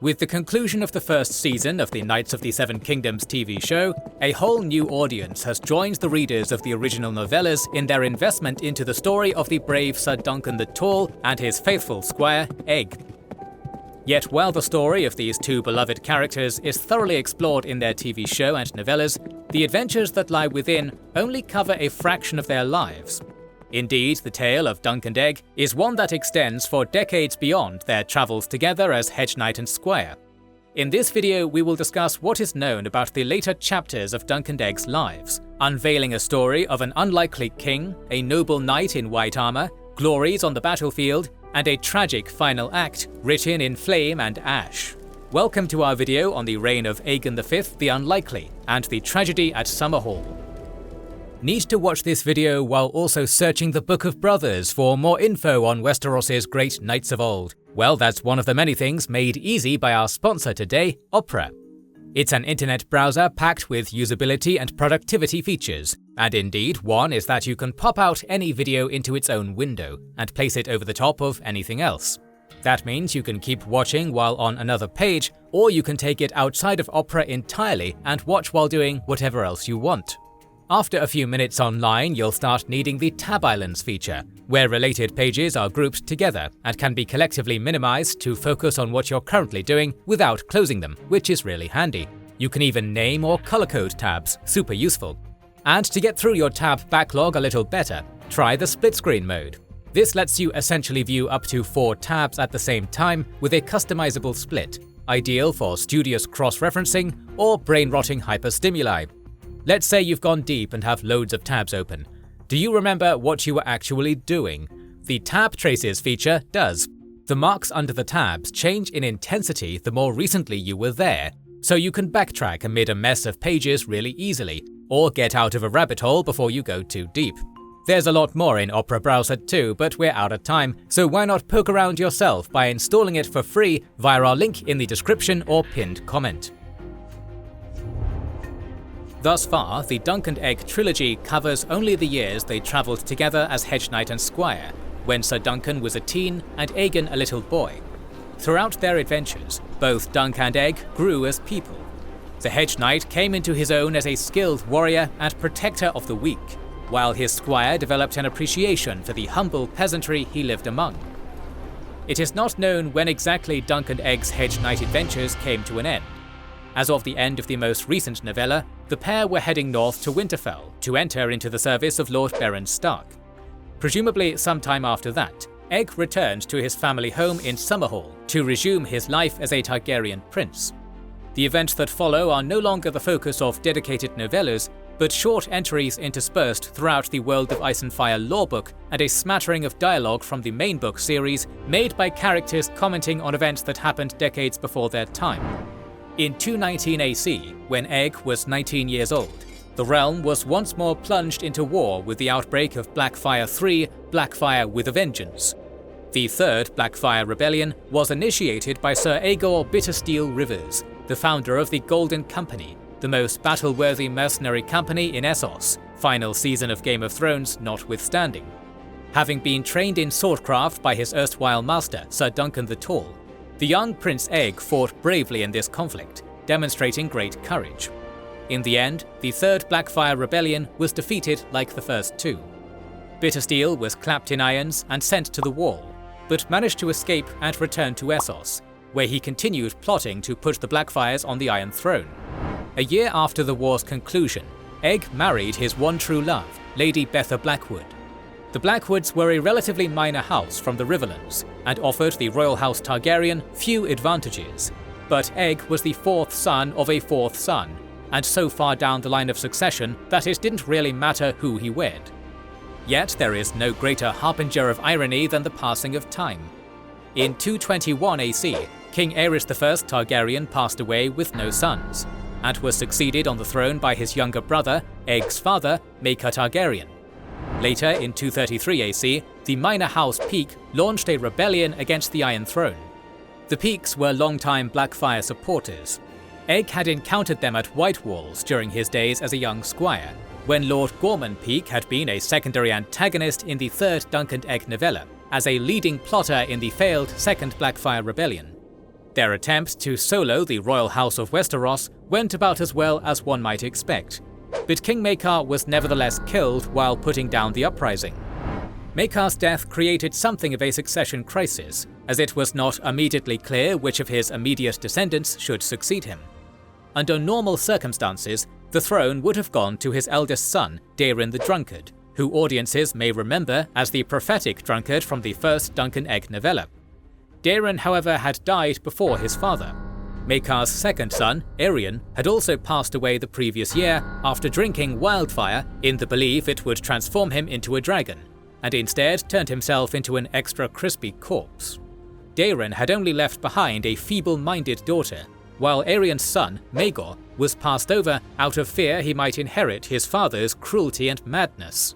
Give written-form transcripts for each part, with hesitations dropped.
With the conclusion of the first season of the Knights of the Seven Kingdoms TV show, a whole new audience has joined the readers of the original novellas in their investment into the story of the brave Sir Duncan the Tall and his faithful squire, Aeg. Yet while the story of these two beloved characters is thoroughly explored in their TV show and novellas, the adventures that lie within only cover a fraction of their lives. Indeed, the tale of Dunk and Aeg is one that extends for decades beyond their travels together as hedge knight and squire. In this video, we will discuss what is known about the later chapters of Dunk and Aeg's lives, unveiling a story of an unlikely king, a noble knight in white armor, glories on the battlefield, and a tragic final act written in flame and ash. Welcome to our video on the reign of Aegon V the Unlikely and the tragedy at Summerhall. Need to watch this video while also searching the Book of Brothers for more info on Westeros' great knights of old? Well, that's one of the many things made easy by our sponsor today, Opera. It's an internet browser packed with usability and productivity features, and indeed one is that you can pop out any video into its own window and place it over the top of anything else. That means you can keep watching while on another page, or you can take it outside of Opera entirely and watch while doing whatever else you want. After a few minutes online, you'll start needing the Tab Islands feature, where related pages are grouped together and can be collectively minimized to focus on what you're currently doing without closing them, which is really handy. You can even name or color code tabs, super useful. And to get through your tab backlog a little better, try the split screen mode. This lets you essentially view up to 4 tabs at the same time with a customizable split, ideal for studious cross-referencing or brain-rotting hyperstimuli. Let's say you've gone deep and have loads of tabs open. Do you remember what you were actually doing? The Tab Traces feature does. The marks under the tabs change in intensity the more recently you were there, so you can backtrack amid a mess of pages really easily, or get out of a rabbit hole before you go too deep. There's a lot more in Opera Browser too, but we're out of time, so why not poke around yourself by installing it for free via our link in the description or pinned comment. Thus far, the Dunk and Aeg trilogy covers only the years they travelled together as hedge knight and squire, when Sir Duncan was a teen and Aegon a little boy. Throughout their adventures, both Dunk and Aeg grew as people. The hedge knight came into his own as a skilled warrior and protector of the weak, while his squire developed an appreciation for the humble peasantry he lived among. It is not known when exactly Dunk and Aeg's hedge knight adventures came to an end. As of the end of the most recent novella, the pair were heading north to Winterfell to enter into the service of Lord Beren Stark. Presumably sometime after that, Aeg returned to his family home in Summerhall to resume his life as a Targaryen prince. The events that follow are no longer the focus of dedicated novellas, but short entries interspersed throughout the World of Ice and Fire lorebook and a smattering of dialogue from the main book series made by characters commenting on events that happened decades before their time. In 219 AC, when Aeg was 19 years old, the realm was once more plunged into war with the outbreak of Blackfyre III, Blackfyre with a Vengeance. The third Blackfyre rebellion was initiated by Sir Aegor Bittersteel Rivers, the founder of the Golden Company, the most battle-worthy mercenary company in Essos, final season of Game of Thrones notwithstanding. Having been trained in swordcraft by his erstwhile master, Sir Duncan the Tall, the young Prince Aeg fought bravely in this conflict, demonstrating great courage. In the end, the third Blackfyre rebellion was defeated like the first two. Bittersteel was clapped in irons and sent to the wall, but managed to escape and return to Essos, where he continued plotting to put the Blackfyres on the Iron Throne. A year after the war's conclusion, Aeg married his one true love, Lady Betha Blackwood. The Blackwoods were a relatively minor house from the Riverlands, and offered the royal house Targaryen few advantages. But Aeg was the fourth son of a fourth son, and so far down the line of succession that it didn't really matter who he wed. Yet there is no greater harbinger of irony than the passing of time. In 221 AC, King Aerys I Targaryen passed away with no sons, and was succeeded on the throne by his younger brother, Aeg's father, Maekar Targaryen. Later, in 233 AC, the minor house Peak launched a rebellion against the Iron Throne. The Peaks were longtime Blackfyre supporters. Aeg had encountered them at Whitewalls during his days as a young squire, when Lord Gorman Peak had been a secondary antagonist in the third Dunk and Aeg novella, as a leading plotter in the failed Second Blackfyre Rebellion. Their attempt to solo the royal house of Westeros went about as well as one might expect, but King Maekar was nevertheless killed while putting down the uprising. Maekar's death created something of a succession crisis, as it was not immediately clear which of his immediate descendants should succeed him. Under normal circumstances, the throne would have gone to his eldest son, Daeron the Drunkard, who audiences may remember as the prophetic drunkard from the first Duncan Egg novella. Daeron, however, had died before his father. Maekar's second son, Aerion, had also passed away the previous year after drinking wildfire in the belief it would transform him into a dragon, and instead turned himself into an extra crispy corpse. Daeron had only left behind a feeble-minded daughter, while Aerion's son, Maegor, was passed over out of fear he might inherit his father's cruelty and madness.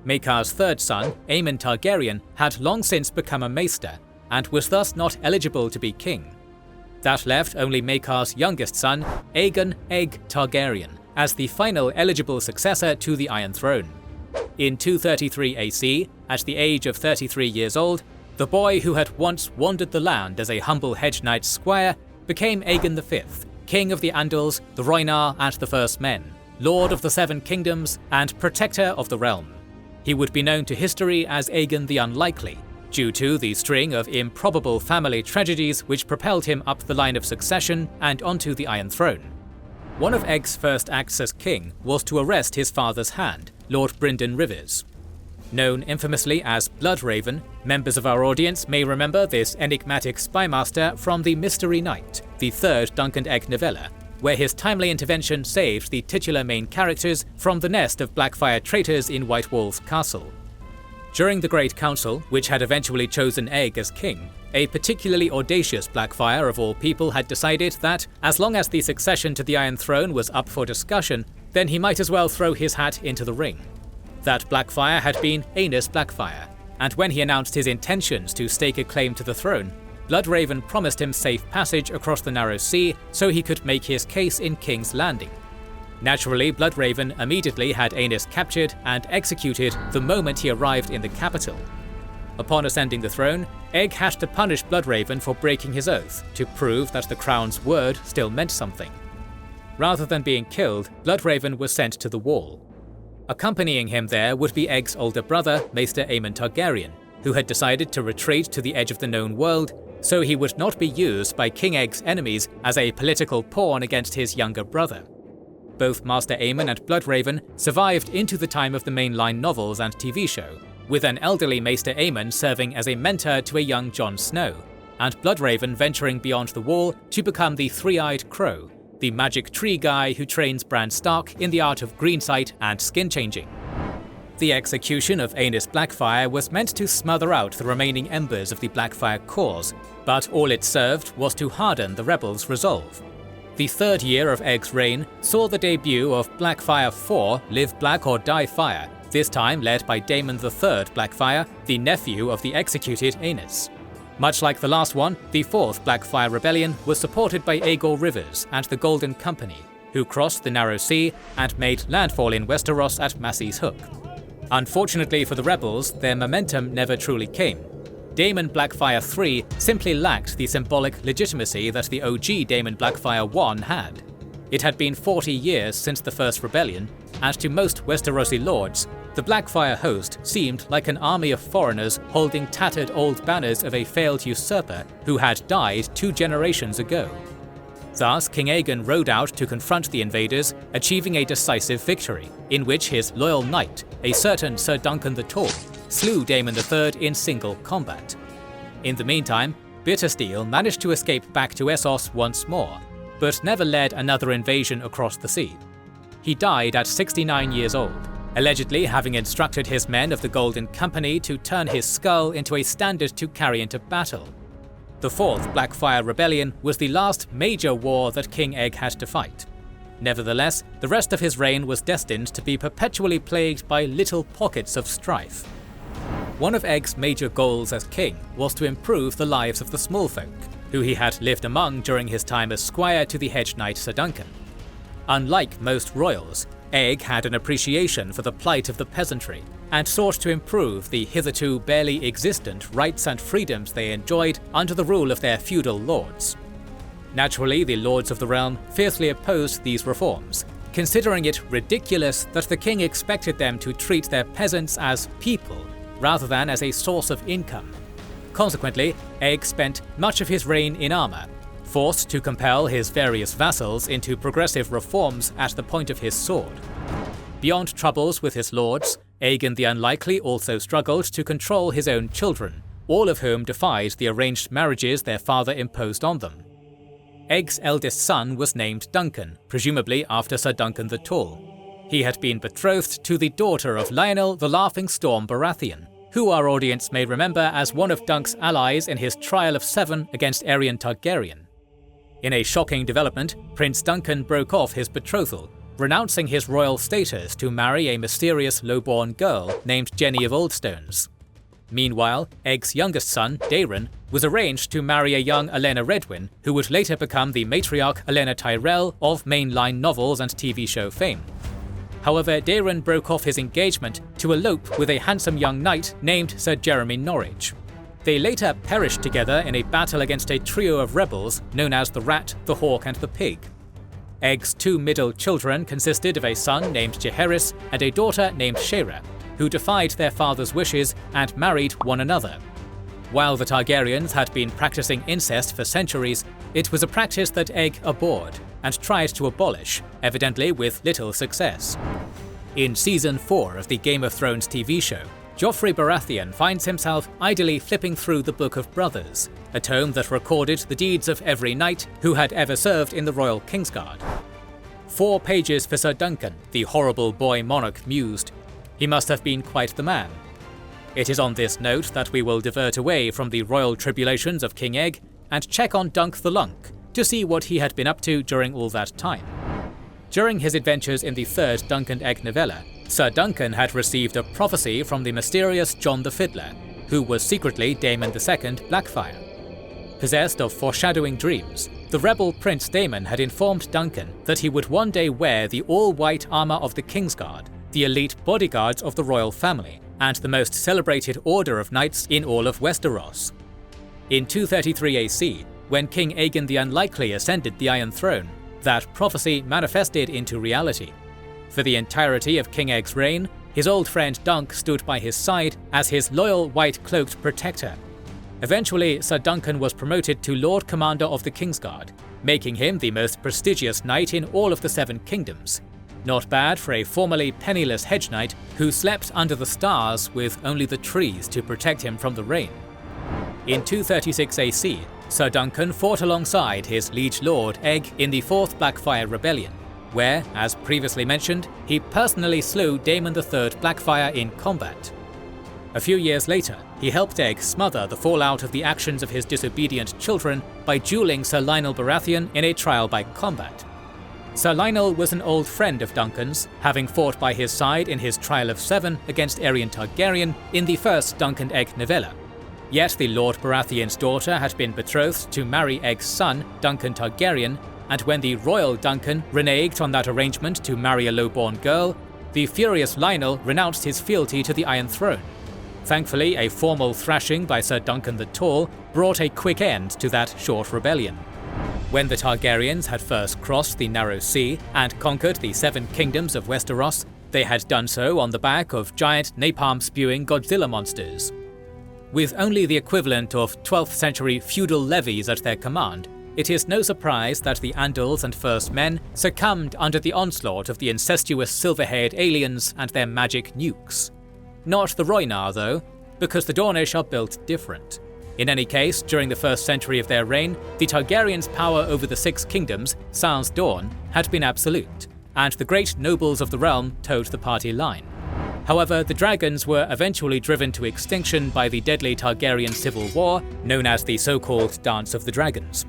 Maekar's third son, Aemon Targaryen, had long since become a maester, and was thus not eligible to be king. That left only Maekar's youngest son, Aegon Egg Targaryen, as the final eligible successor to the Iron Throne. In 233 AC, at the age of 33 years old, the boy who had once wandered the land as a humble hedge knight squire became Aegon V, king of the Andals, the Rhoynar and the First Men, lord of the Seven Kingdoms and protector of the realm. He would be known to history as Aegon the Unlikely, due to the string of improbable family tragedies which propelled him up the line of succession and onto the Iron Throne. One of Egg's first acts as king was to arrest his father's hand, Lord Brynden Rivers. Known infamously as Bloodraven, members of our audience may remember this enigmatic spymaster from The Mystery Knight, the third Duncan Egg novella, where his timely intervention saved the titular main characters from the nest of Blackfyre traitors in White Walls Castle. During the Great Council, which had eventually chosen Egg as king, a particularly audacious Blackfyre of all people had decided that, as long as the succession to the Iron Throne was up for discussion, then he might as well throw his hat into the ring. That Blackfyre had been Aenys Blackfyre, and when he announced his intentions to stake a claim to the throne, Bloodraven promised him safe passage across the narrow sea so he could make his case in King's Landing. Naturally, Bloodraven immediately had Aenys captured and executed the moment he arrived in the capital. Upon ascending the throne, Egg had to punish Bloodraven for breaking his oath to prove that the crown's word still meant something. Rather than being killed, Bloodraven was sent to the Wall. Accompanying him there would be Egg's older brother, Maester Aemon Targaryen, who had decided to retreat to the edge of the known world so he would not be used by King Egg's enemies as a political pawn against his younger brother. Both Maester Aemon and Bloodraven survived into the time of the mainline novels and TV show, with an elderly Maester Aemon serving as a mentor to a young Jon Snow, and Bloodraven venturing beyond the Wall to become the Three-Eyed Crow, the magic tree guy who trains Bran Stark in the art of greensight and skin changing. The execution of Aenys Blackfyre was meant to smother out the remaining embers of the Blackfyre cause, but all it served was to harden the rebels' resolve. The third year of Egg's reign saw the debut of Blackfyre 4 Live Black or Die Fire, this time led by Daemon III Blackfyre, the nephew of the executed Aenys. Much like the last one, the fourth Blackfyre rebellion was supported by Aegor Rivers and the Golden Company, who crossed the narrow sea and made landfall in Westeros at Massey's Hook. Unfortunately for the rebels, their momentum never truly came. Daemon Blackfyre 3 simply lacked the symbolic legitimacy that the OG Daemon Blackfyre 1 had. It had been 40 years since the first rebellion, and to most Westerosi lords, the Blackfyre host seemed like an army of foreigners holding tattered old banners of a failed usurper who had died 2 generations ago. Thus, King Aegon rode out to confront the invaders, achieving a decisive victory, in which his loyal knight, a certain Sir Duncan the Tall, slew Daemon III in single combat. In the meantime, Bittersteel managed to escape back to Essos once more, but never led another invasion across the sea. He died at 69 years old, allegedly having instructed his men of the Golden Company to turn his skull into a standard to carry into battle. The fourth Blackfyre rebellion was the last major war that King Egg had to fight. Nevertheless, the rest of his reign was destined to be perpetually plagued by little pockets of strife. One of Egg's major goals as king was to improve the lives of the smallfolk, who he had lived among during his time as squire to the hedge knight Sir Duncan. Unlike most royals, Egg had an appreciation for the plight of the peasantry, and sought to improve the hitherto barely existent rights and freedoms they enjoyed under the rule of their feudal lords. Naturally, the lords of the realm fiercely opposed these reforms, considering it ridiculous that the king expected them to treat their peasants as people rather than as a source of income. Consequently, Aeg spent much of his reign in armour, forced to compel his various vassals into progressive reforms at the point of his sword. Beyond troubles with his lords, Aegon the Unlikely also struggled to control his own children, all of whom defied the arranged marriages their father imposed on them. Aeg's eldest son was named Duncan, presumably after Sir Duncan the Tall. He had been betrothed to the daughter of Lionel the Laughing Storm Baratheon, who our audience may remember as one of Dunk's allies in his trial of 7 against Aerion Targaryen. In a shocking development, Prince Duncan broke off his betrothal, renouncing his royal status to marry a mysterious low-born girl named Jenny of Oldstones. Meanwhile, Aeg's youngest son, Daeron, was arranged to marry a young Olenna Redwyn, who would later become the matriarch Olenna Tyrell of mainline novels and TV show fame. However, Daeron broke off his engagement to elope with a handsome young knight named Sir Jeremy Norwich. They later perished together in a battle against a trio of rebels known as the Rat, the Hawk and the Pig. Aeg's 2 middle children consisted of a son named Jaehaerys and a daughter named Shaera, who defied their father's wishes and married one another. While the Targaryens had been practicing incest for centuries, it was a practice that Aeg abhorred and tried to abolish, evidently with little success. In Season 4 of the Game of Thrones TV show, Joffrey Baratheon finds himself idly flipping through the Book of Brothers, a tome that recorded the deeds of every knight who had ever served in the Royal Kingsguard. 4 pages for Sir Duncan, the horrible boy monarch mused. He must have been quite the man. It is on this note that we will divert away from the royal tribulations of King Aeg and check on Dunk the Lunk to see what he had been up to during all that time. During his adventures in the 3rd Dunk and Egg novella, Sir Duncan had received a prophecy from the mysterious John the Fiddler, who was secretly Daemon II Blackfyre. Possessed of foreshadowing dreams, the rebel Prince Daemon had informed Duncan that he would one day wear the all-white armour of the Kingsguard, the elite bodyguards of the royal family, and the most celebrated order of knights in all of Westeros. In 233 AC, when King Aegon the Unlikely ascended the Iron Throne, that prophecy manifested into reality. For the entirety of King Aeg's reign, his old friend Dunk stood by his side as his loyal white-cloaked protector. Eventually, Sir Duncan was promoted to Lord Commander of the Kingsguard, making him the most prestigious knight in all of the 7 kingdoms. Not bad for a formerly penniless hedge knight who slept under the stars with only the trees to protect him from the rain. In 236 AC, Sir Duncan fought alongside his liege lord Aeg in the 4th Blackfyre Rebellion, where, as previously mentioned, he personally slew Daemon III Blackfyre in combat. A few years later, he helped Aeg smother the fallout of the actions of his disobedient children by dueling Sir Lionel Baratheon in a trial by combat. Sir Lionel was an old friend of Duncan's, having fought by his side in his trial of 7 against Aerion Targaryen in the 1st Dunk and Egg novella. Yet the Lord Baratheon's daughter had been betrothed to marry Aeg's son, Duncan Targaryen, and when the royal Duncan reneged on that arrangement to marry a low-born girl, the furious Lionel renounced his fealty to the Iron Throne. Thankfully, a formal thrashing by Sir Duncan the Tall brought a quick end to that short rebellion. When the Targaryens had first crossed the Narrow Sea and conquered the 7 kingdoms of Westeros, they had done so on the back of giant napalm-spewing Godzilla monsters. With only the equivalent of 12th century feudal levies at their command, it is no surprise that the Andals and First Men succumbed under the onslaught of the incestuous silver-haired aliens and their magic nukes. Not the Rhoynar though, because the Dornish are built different. In any case, during the 1st century of their reign, the Targaryens' power over the 6 kingdoms, sans Dorne, had been absolute, and the great nobles of the realm towed the party line. However, the dragons were eventually driven to extinction by the deadly Targaryen civil war, known as the so-called Dance of the Dragons.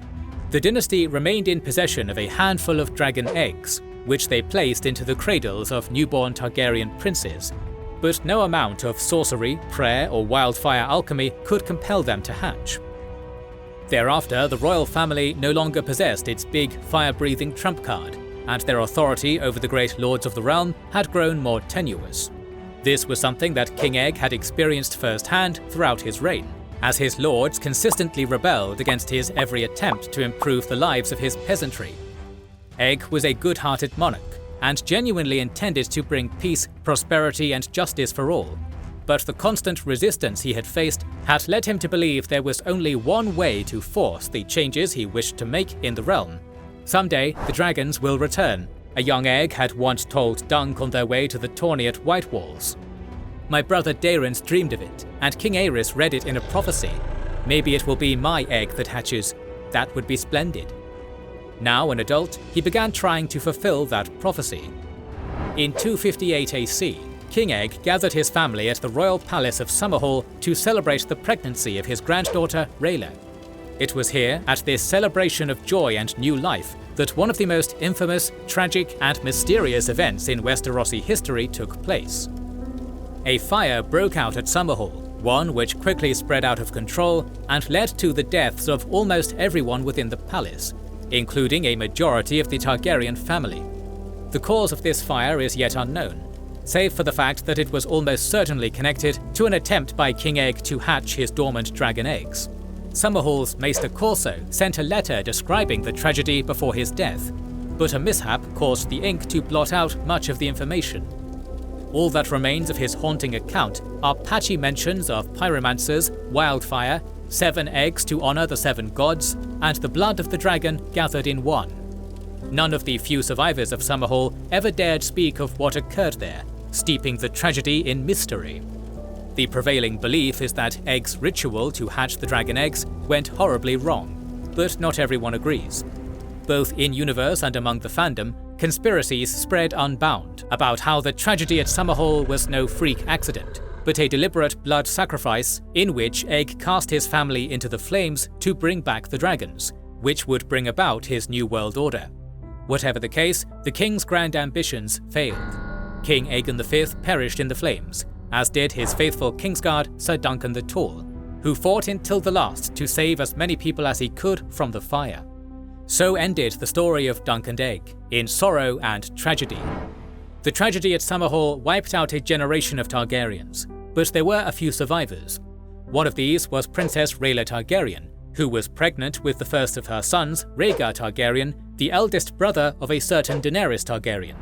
The dynasty remained in possession of a handful of dragon eggs, which they placed into the cradles of newborn Targaryen princes, but no amount of sorcery, prayer, or wildfire alchemy could compel them to hatch. Thereafter, the royal family no longer possessed its big, fire-breathing trump card, and their authority over the great lords of the realm had grown more tenuous. This was something that King Egg had experienced firsthand throughout his reign, as his lords consistently rebelled against his every attempt to improve the lives of his peasantry. Egg was a good-hearted monarch, and genuinely intended to bring peace, prosperity and justice for all. But the constant resistance he had faced had led him to believe there was only one way to force the changes he wished to make in the realm. Someday, the dragons will return. A young Egg had once told Dunk on their way to the tourney at White Walls. My brother Daeron's dreamed of it, and King Aerys read it in a prophecy. Maybe it will be my egg that hatches. That would be splendid. Now an adult, he began trying to fulfill that prophecy. In 258 AC, King Egg gathered his family at the royal palace of Summerhall to celebrate the pregnancy of his granddaughter Rhaella. It was here, at this celebration of joy and new life, that one of the most infamous, tragic and mysterious events in Westerosi history took place. A fire broke out at Summerhall, one which quickly spread out of control and led to the deaths of almost everyone within the palace, including a majority of the Targaryen family. The cause of this fire is yet unknown, save for the fact that it was almost certainly connected to an attempt by King Egg to hatch his dormant dragon eggs. Summerhall's Maester Corso sent a letter describing the tragedy before his death, but a mishap caused the ink to blot out much of the information. All that remains of his haunting account are patchy mentions of pyromancers, wildfire, 7 eggs to honor the 7 gods, and the blood of the dragon gathered in one. None of the few survivors of Summerhall ever dared speak of what occurred there, steeping the tragedy in mystery. The prevailing belief is that Egg's ritual to hatch the dragon eggs went horribly wrong, but not everyone agrees. Both in-universe and among the fandom, conspiracies spread unbound about how the tragedy at Summerhall was no freak accident, but a deliberate blood sacrifice in which Egg cast his family into the flames to bring back the dragons, which would bring about his new world order. Whatever the case, the king's grand ambitions failed. King Aegon V perished in the flames, as did his faithful Kingsguard Sir Duncan the Tall, who fought until the last to save as many people as he could from the fire. So ended the story of Dunk and Egg, in sorrow and tragedy. The tragedy at Summerhall wiped out a generation of Targaryens, but there were a few survivors. One of these was Princess Rhaella Targaryen, who was pregnant with the first of her sons, Rhaegar Targaryen, the eldest brother of a certain Daenerys Targaryen.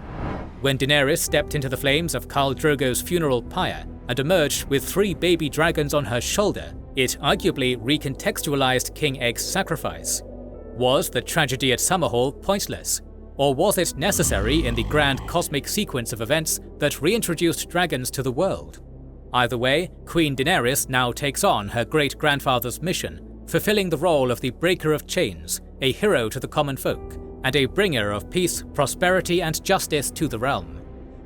When Daenerys stepped into the flames of Khal Drogo's funeral pyre and emerged with 3 baby dragons on her shoulder, it arguably recontextualized King Egg's sacrifice. Was the tragedy at Summerhall pointless? Or was it necessary in the grand cosmic sequence of events that reintroduced dragons to the world? Either way, Queen Daenerys now takes on her great-grandfather's mission, fulfilling the role of the breaker of chains, a hero to the common folk, and a bringer of peace, prosperity and justice to the realm.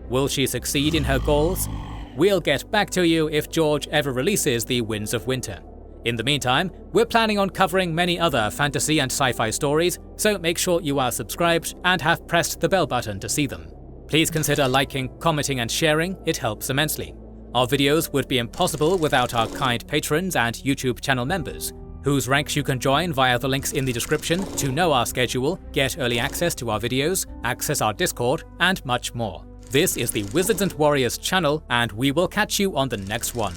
Will she succeed in her goals? We'll get back to you if George ever releases the Winds of Winter. In the meantime, we're planning on covering many other fantasy and sci-fi stories, so make sure you are subscribed and have pressed the bell button to see them. Please consider liking, commenting and sharing, it helps immensely. Our videos would be impossible without our kind patrons and YouTube channel members, whose ranks you can join via the links in the description to know our schedule, get early access to our videos, access our Discord, and much more. This is the Wizards and Warriors channel, and we will catch you on the next one.